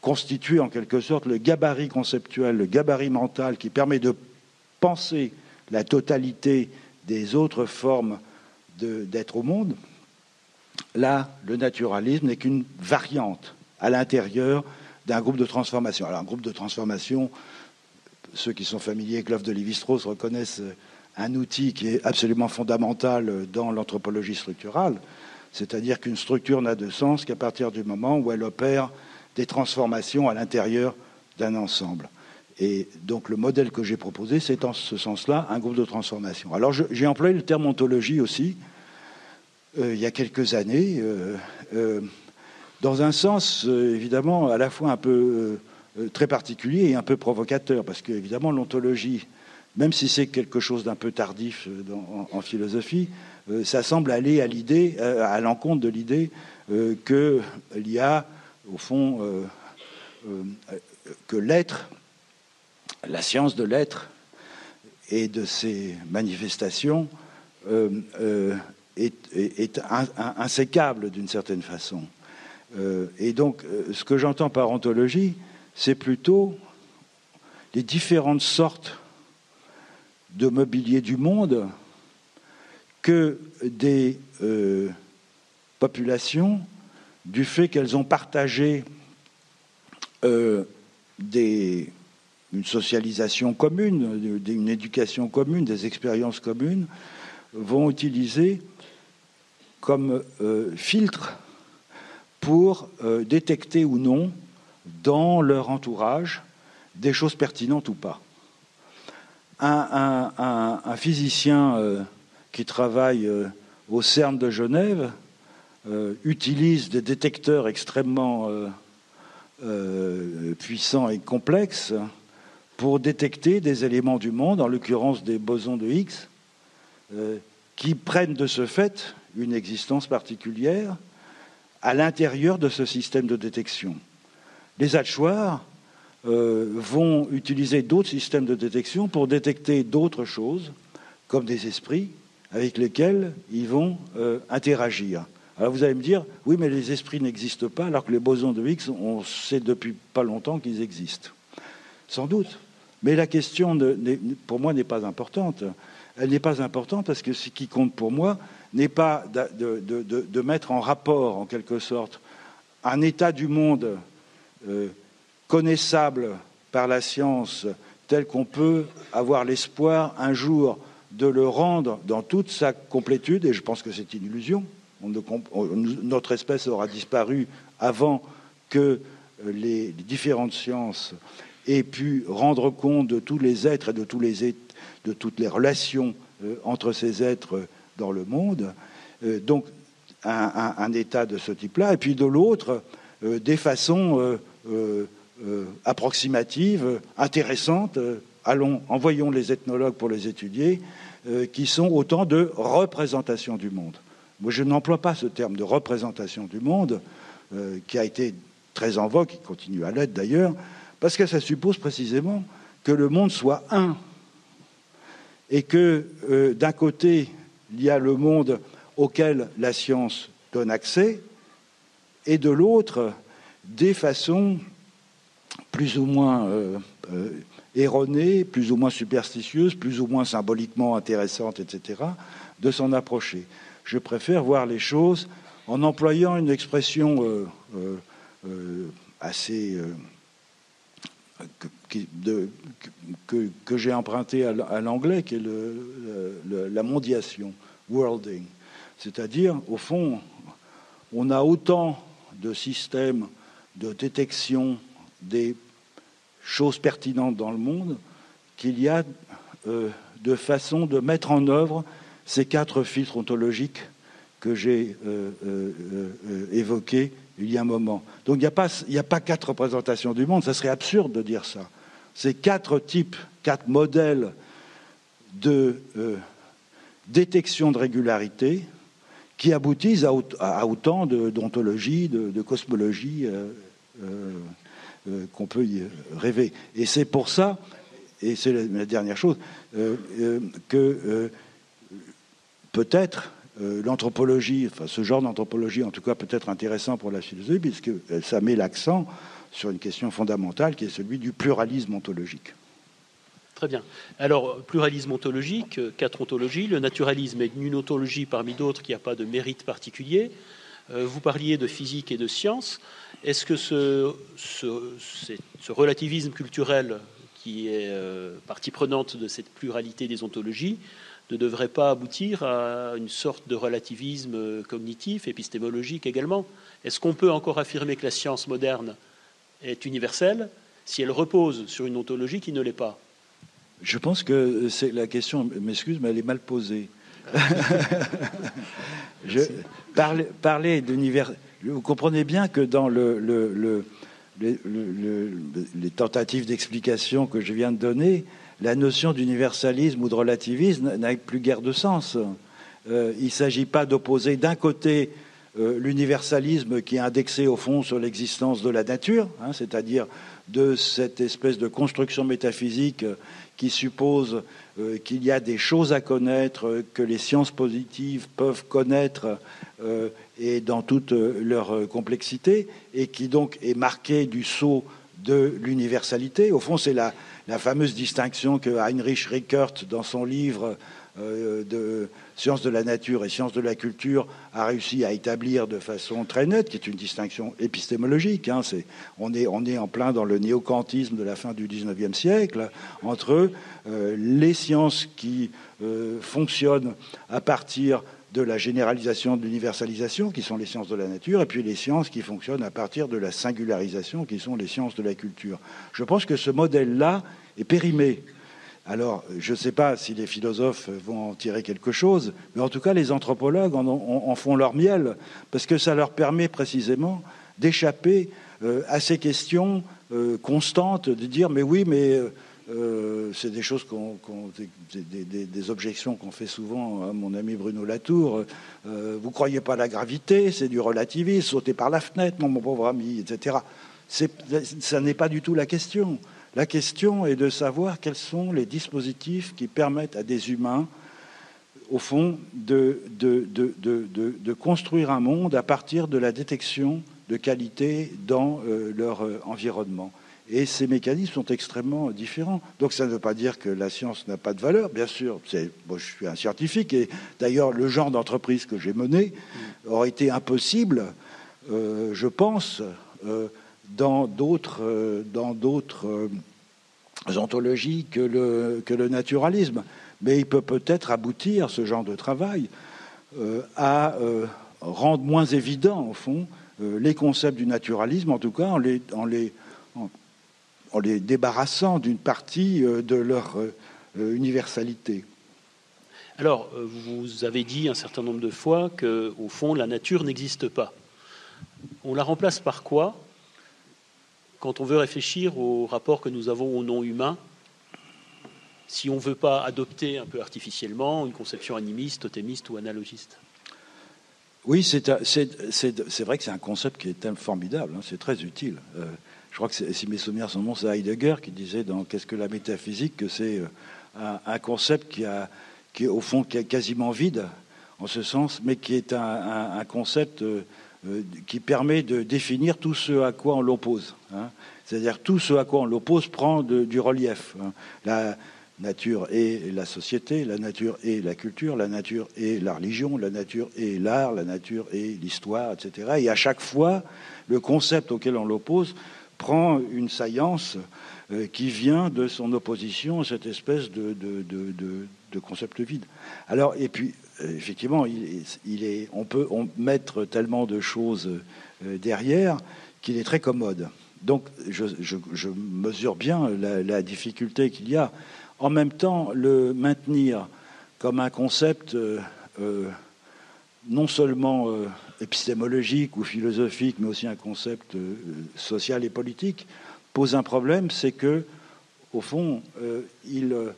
constitue en quelque sorte le gabarit conceptuel, le gabarit mental qui permet de penser la totalité des autres formes d'être au monde. Là, le naturalisme n'est qu'une variante à l'intérieur d'un groupe de transformation. Alors, un groupe de transformation, ceux qui sont familiers avec l'œuvre de Lévi-Strauss reconnaissent un outil qui est absolument fondamental dans l'anthropologie structurale, c'est-à-dire qu'une structure n'a de sens qu'à partir du moment où elle opère des transformations à l'intérieur d'un ensemble. Et donc le modèle que j'ai proposé, c'est en ce sens-là un groupe de transformation. Alors j'ai employé le terme ontologie aussi, il y a quelques années, dans un sens évidemment à la fois un peu très particulier et un peu provocateur, parce qu'évidemment l'ontologie, même si c'est quelque chose d'un peu tardif en philosophie, ça semble aller à l'encontre de l'idée qu'il y a, au fond, que l'être, la science de l'être et de ses manifestations est insécable d'une certaine façon. Et donc, ce que j'entends par ontologie, c'est plutôt les différentes sortes de mobilier du monde que des populations, du fait qu'elles ont partagé une socialisation commune, une éducation commune, des expériences communes, vont utiliser comme filtre pour détecter ou non dans leur entourage des choses pertinentes ou pas. Un physicien qui travaille au CERN de Genève utilise des détecteurs extrêmement puissants et complexes pour détecter des éléments du monde, en l'occurrence des bosons de Higgs, qui prennent de ce fait une existence particulière à l'intérieur de ce système de détection. Les hachoirs vont utiliser d'autres systèmes de détection pour détecter d'autres choses, comme des esprits, avec lesquels ils vont interagir. Alors vous allez me dire, oui, mais les esprits n'existent pas, alors que les bosons de Higgs, on sait depuis pas longtemps qu'ils existent. Sans doute. Mais la question, pour moi, n'est pas importante. Elle n'est pas importante parce que ce qui compte pour moi n'est pas de mettre en rapport, en quelque sorte, un état du monde connaissable par la science, tel qu'on peut avoir l'espoir un jour de le rendre dans toute sa complétude, et je pense que c'est une illusion. Notre espèce aura disparu avant que les différentes sciences aient pu rendre compte de tous les êtres et de toutes les relations entre ces êtres dans le monde. Donc, un état de ce type-là. Et puis, de l'autre, des façons approximatives, intéressantes. Envoyons les ethnologues pour les étudier, qui sont autant de représentations du monde. Moi, je n'emploie pas ce terme de représentation du monde, qui a été très en vogue, qui continue à l'être d'ailleurs, parce que ça suppose précisément que le monde soit un. Et que, d'un côté, il y a le monde auquel la science donne accès, et de l'autre, des façons plus ou moins erronées, plus ou moins superstitieuses, plus ou moins symboliquement intéressantes, etc., de s'en approcher. Je préfère voir les choses en employant une expression assez que j'ai empruntée à l'anglais, qui est la mondiation, worlding. C'est-à-dire, au fond, on a autant de systèmes de détection des choses pertinentes dans le monde qu'il y a de façons de mettre en œuvre ces 4 filtres ontologiques que j'ai évoqués il y a un moment. Donc il n'y a pas 4 représentations du monde, ça serait absurde de dire ça. C'est 4 types, 4 modèles de détection de régularité qui aboutissent à autant d'ontologie, de cosmologie qu'on peut y rêver. Et c'est pour ça, et c'est la dernière chose, que peut-être l'anthropologie, enfin ce genre d'anthropologie en tout cas peut être intéressant pour la philosophie, puisque ça met l'accent sur une question fondamentale qui est celui du pluralisme ontologique. Très bien. Alors, pluralisme ontologique, 4 ontologies. Le naturalisme est une ontologie parmi d'autres qui n'a pas de mérite particulier. Vous parliez de physique et de science. Est-ce que ce relativisme culturel qui est partie prenante de cette pluralité des ontologies ne devrait pas aboutir à une sorte de relativisme cognitif, épistémologique également? Est-ce qu'on peut encore affirmer que la science moderne est universelle si elle repose sur une ontologie qui ne l'est pas? Je pense que c'est la question, m'excuse, mais elle est mal posée. Parler d'univers. Vous comprenez bien que dans les tentatives d'explication que je viens de donner, la notion d'universalisme ou de relativisme n'a plus guère de sens. Il ne s'agit pas d'opposer d'un côté l'universalisme qui est indexé au fond sur l'existence de la nature, c'est-à-dire de cette espèce de construction métaphysique qui suppose qu'il y a des choses à connaître, que les sciences positives peuvent connaître et dans toute leur complexité, et qui donc est marquée du sceau de l'universalité. Au fond, c'est la fameuse distinction que Heinrich Rickert, dans son livre de Sciences de la nature et Sciences de la culture, a réussi à établir de façon très nette, qui est une distinction épistémologique. On est en plein dans le néo-kantisme de la fin du XIXe siècle, entre les sciences qui fonctionnent à partir de la généralisation, de l'universalisation, qui sont les sciences de la nature, et puis les sciences qui fonctionnent à partir de la singularisation, qui sont les sciences de la culture. Je pense que ce modèle-là est périmé. Alors, je ne sais pas si les philosophes vont en tirer quelque chose, mais en tout cas, les anthropologues en font leur miel, parce que ça leur permet précisément d'échapper à ces questions constantes, de dire « mais oui, mais c'est des choses des objections qu'on fait souvent à mon ami Bruno Latour. Vous ne croyez pas à la gravité, c'est du relativisme, sautez par la fenêtre, mon pauvre ami, etc. » Ça n'est pas du tout la question. La question est de savoir quels sont les dispositifs qui permettent à des humains, au fond, de construire un monde à partir de la détection de qualité dans leur environnement. Et ces mécanismes sont extrêmement différents. Donc ça ne veut pas dire que la science n'a pas de valeur, bien sûr. Moi, je suis un scientifique, et d'ailleurs, le genre d'entreprise que j'ai mené aurait été impossible, je pense, dans d'autres ontologies que le naturalisme. Mais il peut peut-être aboutir, ce genre de travail, à rendre moins évident, au fond, les concepts du naturalisme, en tout cas en les débarrassant d'une partie de leur universalité. Alors, vous avez dit un certain nombre de fois qu'au fond, la nature n'existe pas. On la remplace par quoi quand on veut réfléchir au rapport que nous avons au non humain, si on ne veut pas adopter un peu artificiellement une conception animiste, totémiste ou analogiste? Oui, c'est vrai que c'est un concept qui est formidable, hein, c'est très utile. Je crois que si mes souvenirs sont bons, c'est Heidegger qui disait dans Qu'est-ce que la métaphysique que c'est un concept qui est au fond qui est quasiment vide en ce sens, mais qui est un concept qui permet de définir tout ce à quoi on l'oppose. Hein. C'est-à-dire tout ce à quoi on l'oppose prend du relief. Hein. La nature est la société, la nature est la culture, la nature est la religion, la nature est l'art, la nature est l'histoire, etc. Et à chaque fois, le concept auquel on l'oppose prend une saillance qui vient de son opposition à cette espèce de concept vide. Alors, et puis, effectivement, on peut mettre tellement de choses derrière qu'il est très commode. Donc, je mesure bien la difficulté qu'il y a. En même temps, le maintenir comme un concept non seulement épistémologique ou philosophique, mais aussi un concept social et politique, pose un problème, c'est que, au fond, il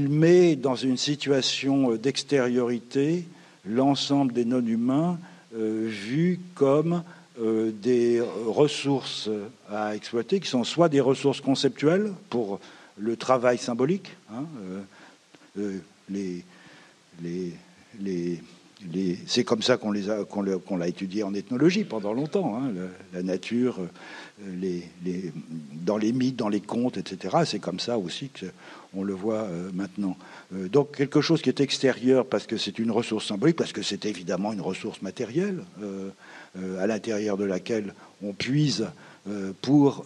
met dans une situation d'extériorité l'ensemble des non-humains vus comme des ressources à exploiter, qui sont soit des ressources conceptuelles pour le travail symbolique, hein, c'est comme ça qu'on l'a étudié en ethnologie pendant longtemps, hein, la nature, dans les mythes, dans les contes, etc. C'est comme ça aussi qu'on le voit maintenant. Donc quelque chose qui est extérieur parce que c'est une ressource symbolique, parce que c'est évidemment une ressource matérielle à l'intérieur de laquelle on puise pour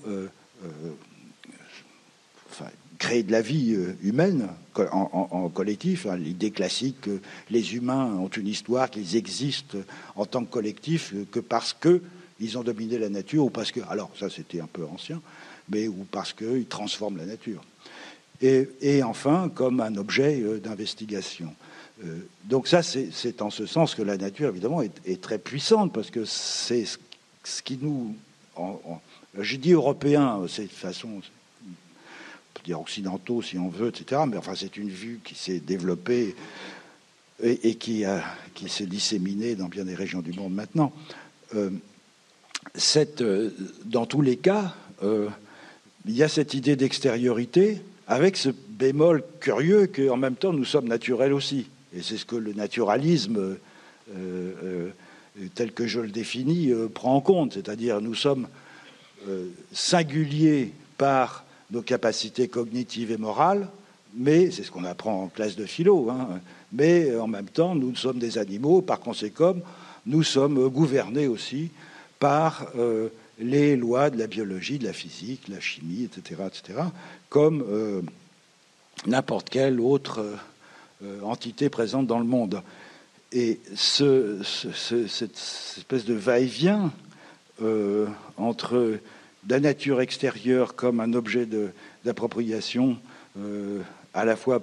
créer de la vie humaine en collectif. Hein, l'idée classique que les humains ont une histoire, qu'ils existent en tant que collectif que parce qu'ils ont dominé la nature, ou parce que, alors ça c'était un peu ancien, mais ou parce qu'ils transforment la nature. Et enfin, comme un objet d'investigation. Donc ça, c'est en ce sens que la nature, évidemment, est très puissante, parce que c'est ce qui nous... j'ai dit européen, c'est de façon... on peut dire occidentaux si on veut, etc. Mais enfin, c'est une vue qui s'est développée et qui s'est disséminée dans bien des régions du monde maintenant. Dans tous les cas, il y a cette idée d'extériorité avec ce bémol curieux qu'en même temps, nous sommes naturels aussi. Et c'est ce que le naturalisme, tel que je le définis, prend en compte. C'est-à-dire, nous sommes singuliers par nos capacités cognitives et morales, mais c'est ce qu'on apprend en classe de philo, hein, mais en même temps, nous sommes des animaux, par conséquent, nous sommes gouvernés aussi par les lois de la biologie, de la physique, de la chimie, etc., comme n'importe quelle autre entité présente dans le monde. Et cette espèce de va-et-vient entre la nature extérieure comme un objet d'appropriation, à la fois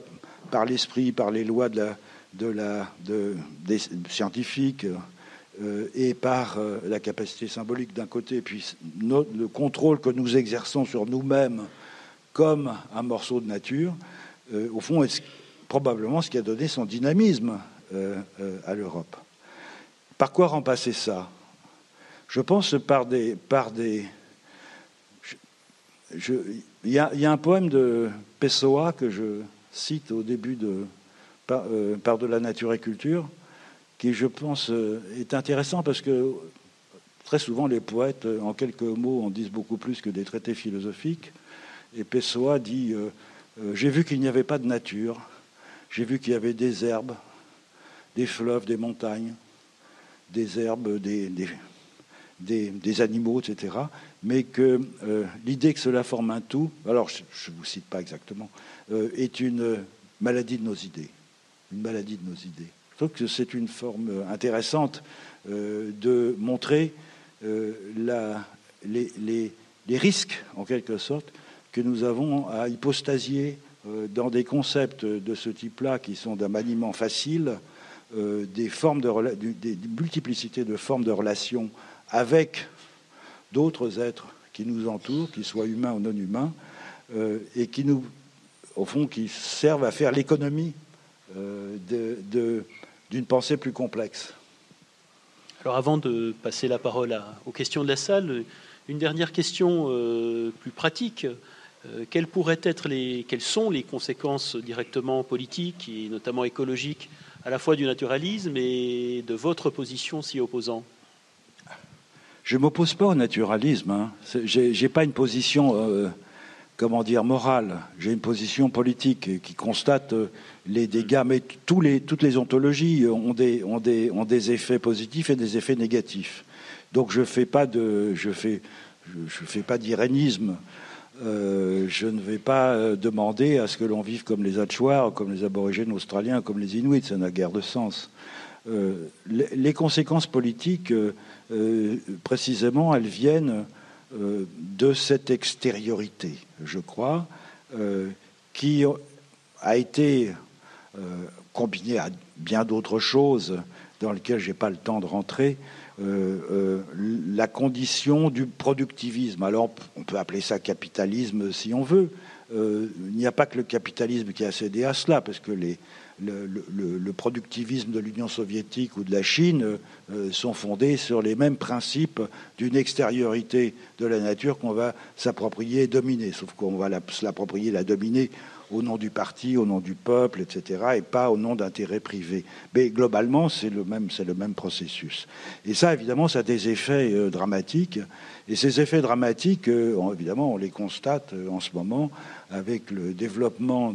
par l'esprit, par les lois des scientifiques, et par la capacité symbolique d'un côté, puis le contrôle que nous exerçons sur nous-mêmes comme un morceau de nature, au fond, est probablement ce qui a donné son dynamisme à l'Europe. Par quoi remplacer ça? Je pense par des il y a un poème de Pessoa que je cite au début de par de la nature et culture, qui, je pense, est intéressant parce que très souvent, les poètes, en quelques mots, en disent beaucoup plus que des traités philosophiques. Et Pessoa dit j'ai vu qu'il n'y avait pas de nature, j'ai vu qu'il y avait des herbes, des fleuves, des montagnes, des herbes, des animaux, etc. Mais que l'idée que cela forme un tout, alors je ne vous cite pas exactement, est une maladie de nos idées. Une maladie de nos idées. Je trouve que c'est une forme intéressante de montrer les risques, en quelque sorte, que nous avons à hypostasier dans des concepts de ce type-là, qui sont d'un maniement facile, des multiplicités de formes de relations avec d'autres êtres qui nous entourent, qu'ils soient humains ou non humains, et qui nous, au fond, qui servent à faire l'économie d'une pensée plus complexe. Alors avant de passer la parole aux questions de la salle, une dernière question plus pratique. Quelles sont les conséquences directement politiques et notamment écologiques à la fois du naturalisme et de votre position s'y opposant? Je ne m'oppose pas au naturalisme. Hein. Je n'ai pas une position morale. J'ai une position politique qui constate les dégâts. Mais toutes les ontologies ont des effets positifs et des effets négatifs. Donc je fais pas d'irénisme. Je ne vais pas demander à ce que l'on vive comme les Achuars, comme les aborigènes australiens, comme les Inuits. Ça n'a guère de sens. Les conséquences politiques, précisément, elles viennent de cette extériorité, je crois, qui a été combinée à bien d'autres choses dans lesquelles je n'ai pas le temps de rentrer, la condition du productivisme. Alors, on peut appeler ça capitalisme si on veut. Il n'y a pas que le capitalisme qui a cédé à cela, parce que le productivisme de l'Union soviétique ou de la Chine sont fondés sur les mêmes principes d'une extériorité de la nature qu'on va s'approprier et dominer, sauf qu'on va se l'approprier, la dominer au nom du parti, au nom du peuple, etc., et pas au nom d'intérêts privés. Mais globalement, c'est le même processus. Et ça, évidemment, ça a des effets dramatiques. Et ces effets dramatiques, évidemment, on les constate en ce moment avec le développement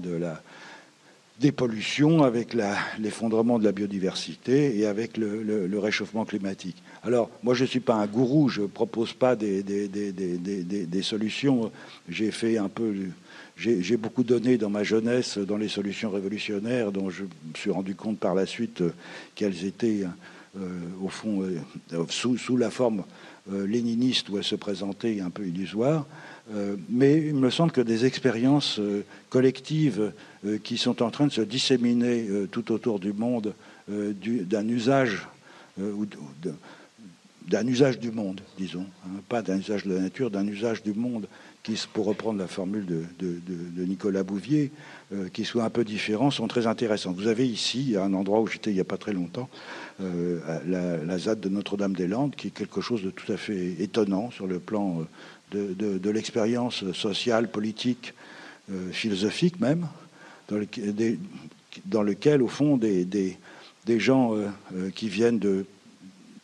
des pollutions, avec l'effondrement de la biodiversité et avec le réchauffement climatique. Alors, moi, je ne suis pas un gourou, je ne propose pas des solutions. J'ai beaucoup donné dans ma jeunesse dans les solutions révolutionnaires, dont je me suis rendu compte par la suite qu'elles étaient, au fond, sous la forme léniniste où elles se présentaient un peu illusoires. Mais il me semble que des expériences collectives qui sont en train de se disséminer tout autour du monde d'un usage du monde, disons, hein, pas d'un usage de la nature, d'un usage du monde qui, pour reprendre la formule de Nicolas Bouvier, qui soit un peu différent, sont très intéressants. Vous avez ici, à un endroit où j'étais il n'y a pas très longtemps, la ZAD de Notre-Dame-des-Landes, qui est quelque chose de tout à fait étonnant sur le plan de l'expérience sociale, politique, philosophique même, dans lequel, au fond, des gens qui viennent de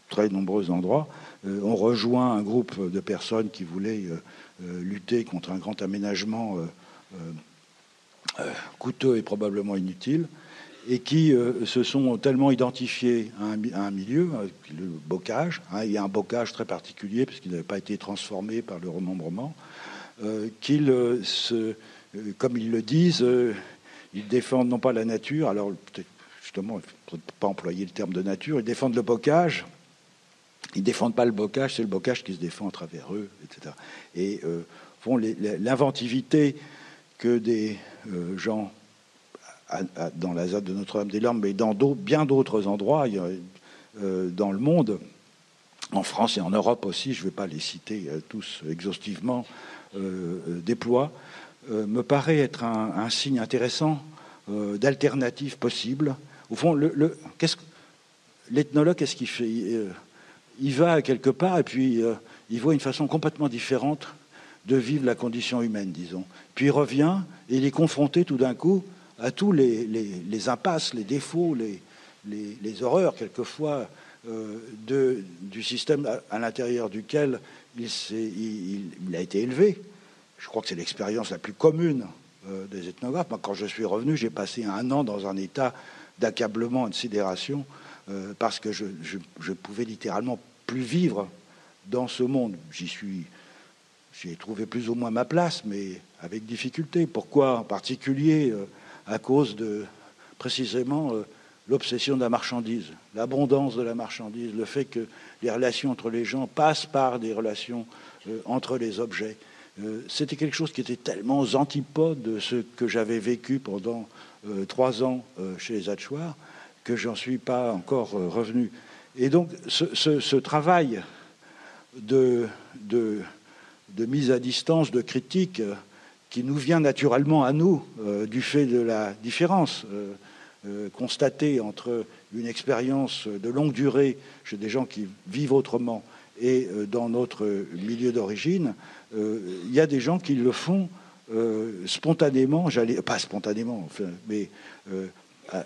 très nombreux endroits ont rejoint un groupe de personnes qui voulaient lutter contre un grand aménagement coûteux et probablement inutile, et qui se sont tellement identifiés à un milieu, le bocage. Hein, il y a un bocage très particulier, puisqu'il n'avait pas été transformé par le remembrement, qu'ils, comme ils le disent, ils défendent non pas la nature, alors peut-être justement, il ne faut pas employer le terme de nature, ils défendent le bocage. Ils ne défendent pas le bocage, c'est le bocage qui se défend à travers eux, etc. Et font l'inventivité que des gens dans la ZAD de Notre-Dame-des-Landes, mais dans bien d'autres endroits dans le monde, en France et en Europe aussi, je ne vais pas les citer tous exhaustivement, déploient, me paraît être un signe intéressant d'alternative possible. Au fond, l'ethnologue, qu'est-ce qu'il fait ? Il va quelque part et puis il voit une façon complètement différente de vivre la condition humaine, disons. Puis il revient et il est confronté tout d'un coup à tous les impasses, les défauts, les horreurs, quelquefois, du système à l'intérieur duquel il a été élevé. Je crois que c'est l'expérience la plus commune des ethnographes. Moi, quand je suis revenu, j'ai passé un an dans un état d'accablement et de sidération parce que je pouvais littéralement plus vivre dans ce monde. J'ai trouvé plus ou moins ma place, mais avec difficulté. Pourquoi en particulier à cause de, précisément, l'obsession de la marchandise, l'abondance de la marchandise, le fait que les relations entre les gens passent par des relations entre les objets. C'était quelque chose qui était tellement aux antipodes de ce que j'avais vécu pendant 3 ans chez les Hatchoirs que j'en suis pas encore revenu. Et donc, ce travail de mise à distance, de critique, qui nous vient naturellement à nous, du fait de la différence constatée entre une expérience de longue durée chez des gens qui vivent autrement et dans notre milieu d'origine, il y a des gens qui le font spontanément, pas spontanément, enfin, mais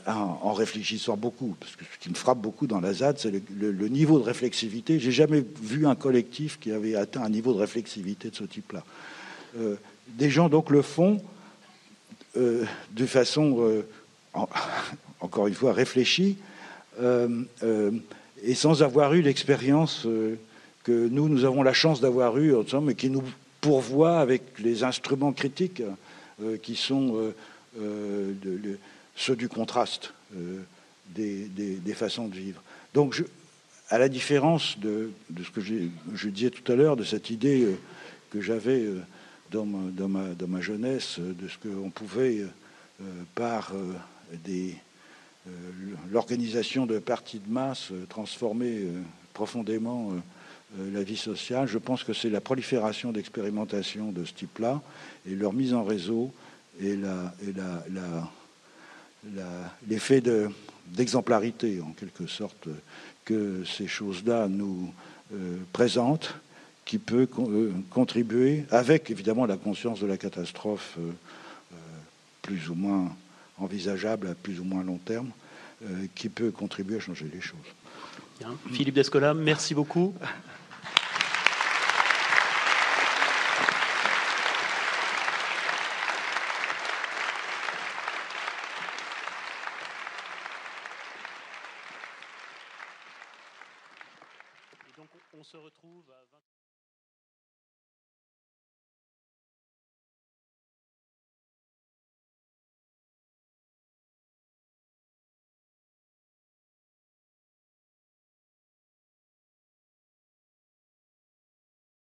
en réfléchissant beaucoup, parce que ce qui me frappe beaucoup dans la ZAD, c'est le niveau de réflexivité. J'ai jamais vu un collectif qui avait atteint un niveau de réflexivité de ce type-là. Des gens donc le font de façon, encore une fois, réfléchie, et sans avoir eu l'expérience que nous avons la chance d'avoir eue, mais qui nous pourvoit avec les instruments critiques qui sont ceux du contraste des façons de vivre. Donc, à la différence de ce que je disais tout à l'heure, de cette idée que j'avais dans ma jeunesse, de ce qu'on pouvait, par l'organisation de partis de masse, transformer profondément la vie sociale, je pense que c'est la prolifération d'expérimentations de ce type-là et leur mise en réseau et l'effet d'exemplarité, en quelque sorte, que ces choses-là nous présentent, qui peut contribuer, avec évidemment la conscience de la catastrophe plus ou moins envisageable à plus ou moins long terme, qui peut contribuer à changer les choses. Bien. Philippe Descola, merci beaucoup. Et donc on se retrouve à 20...